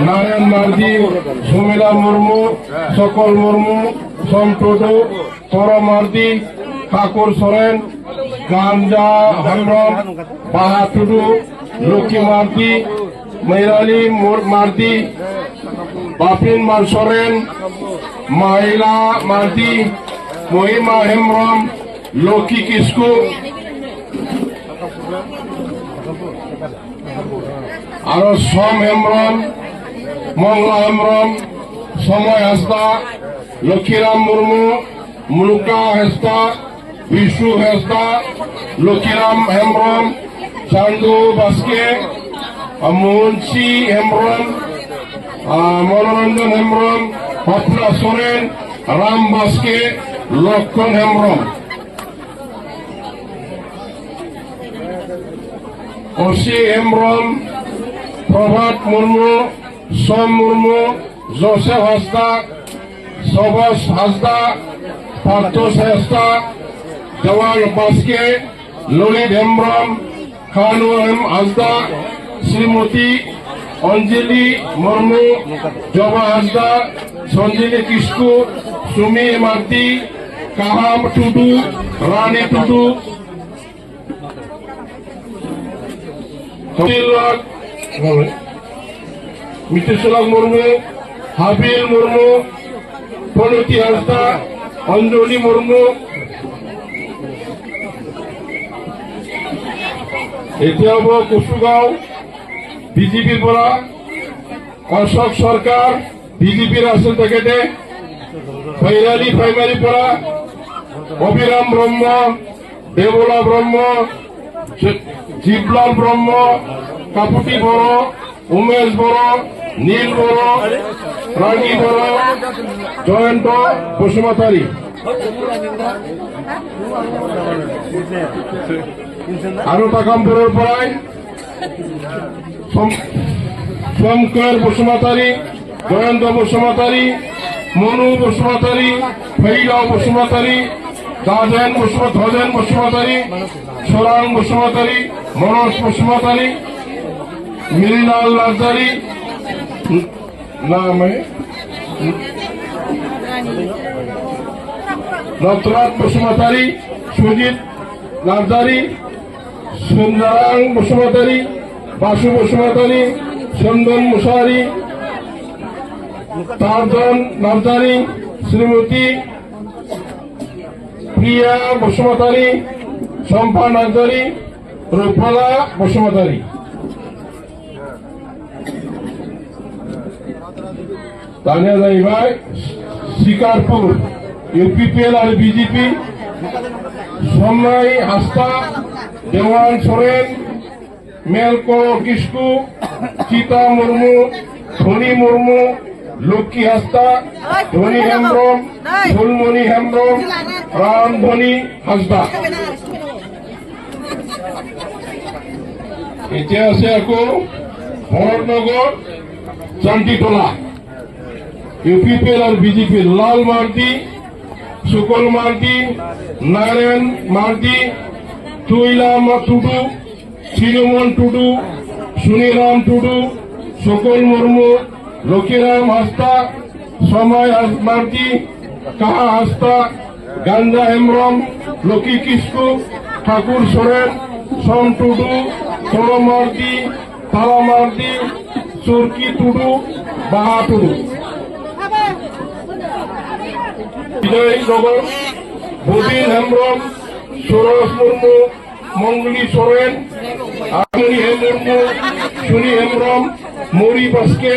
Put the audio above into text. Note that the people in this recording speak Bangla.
নারায়ণ মার্জি, সুমিলা মুর্মু, সকল মুর্মু, সোম টুডু, তর মার্জি, ঠাকুর সোরেন, গাঞ্জা হেমব্রম, বাহা টুডু, লক্ষ্মী মার্জি, মৈরালী মার্জি, বাপিন সোরেন, মাইলা মার্জি, মহিমা হেমব্রম, লক্ষ্মী কিসকু, আরো সোম হেমব্রম, মংলা হেমব্রম, সময় হাসদা, লক্ষ্মীরাম মুর্মু, মুলুকা হেসদা, বিশু হেসদা, লক্ষ্মীরাম হেমব্রম, চান্দু বাস্কে, মুন্সি হেমব্রম, মনোরঞ্জন হেমব্রম, হপনা সোরেন, রাম বাস্কে, লক্ষণ হেমব্রম, অসি হেমব্রম, প্রভাত মুর্মু, সোম মুর্মু, জোসেফ হাসদা, সবস হাসদা, পার্থ হাসদা, জওয়ান বাস্কে, ললিত হেমব্রম, খানু হাসদা, শ্রীমতী অঞ্জলি মুর্মু, জবা হাসদা, সঞ্জলি কিসকু, সুমি মার্জি, কাহাম টুডু, রানী টুডু, মিতেশ্বরাম মুর্মু, হাবিল মুর্মু, প্রণতি হাসদা, অঞ্জলি মুর্মু। এতিয়া হব কুচুগাঁও বিজেপিৰ পৰা অশোক সরকার বিজেপির আসন টিকেটে, ভৈরালী প্রাইমারির পৰা অভিরাম ব্রহ্ম, দেবলা ব্রহ্ম, জীবলাল ব্রহ্ম, কাপুটি বড়, উমেশ বড়, নীল বড়, রানী বড়, জয়ন্ত বসুমতারি। আরো টাকামপুরের পরায় সোমকর বসুমতারি, জয়ন্ত বসুমতারি, মনু বসুমতারি, ফৈগাঁও বসুমতারি, ধ্বজেন বসুমতারি, সোরাং বসুমতারি, মনোজ বসুমতারি, মিরিলাল নার্জারি, নটরাজ বসুমতারি, সুজিত নার্জারি, সুন্দরাং বসুমতারি, বাসু বসুমতারি, চন্দন মুসারি, তারজন নার্জারি, শ্রীমতী প্রিয়া বসুমতারি, শম্পা নার্জারি, রূপলা বসুমতারি। জানিয়ে যাই ভাই শিকারপুর ইউপিপিএল আর বিজেপি, সোমনাই হাসদা, দেওয়ান সোরেন, মেলকো কিসকু, চিতা মুর্মু, ধনী মুর্মু, লক্ষ্মী হাসদা, ধনী হেমব্রম, ফুলমণি হেমব্রম, রামধনী হাসদা। এতিয়া আছে আকৌ ভৰতনগৰ চান্তিটোলা ইউপিপিএল আর বিজেপি, লাল মার্জি, সুকল মার্জি, নারায়ণ মার্জি, তুইলা টুডু, শ্রীরমন টুডু, সুনিরাম টুডু, সকল মুর্মু, লক্ষ্মীরাম হাসদা, সময় মার্জি, কাহা হাসদা, গাঞ্জা হেমব্রম, লক্ষ্মী কিসকু, ঠাকুর সোরেন, সোম টুডু, তর মার্জি, তালা মার্জি, চুরকি টুডু, বাহা টুডু। বিজয়নগর বদিন হেমব্রম, সরোজ মুর্মু, মঙ্গলি সোরেন, আমনি হেমব্রম, সুনি হেমব্রম, মৌরি বাস্কে,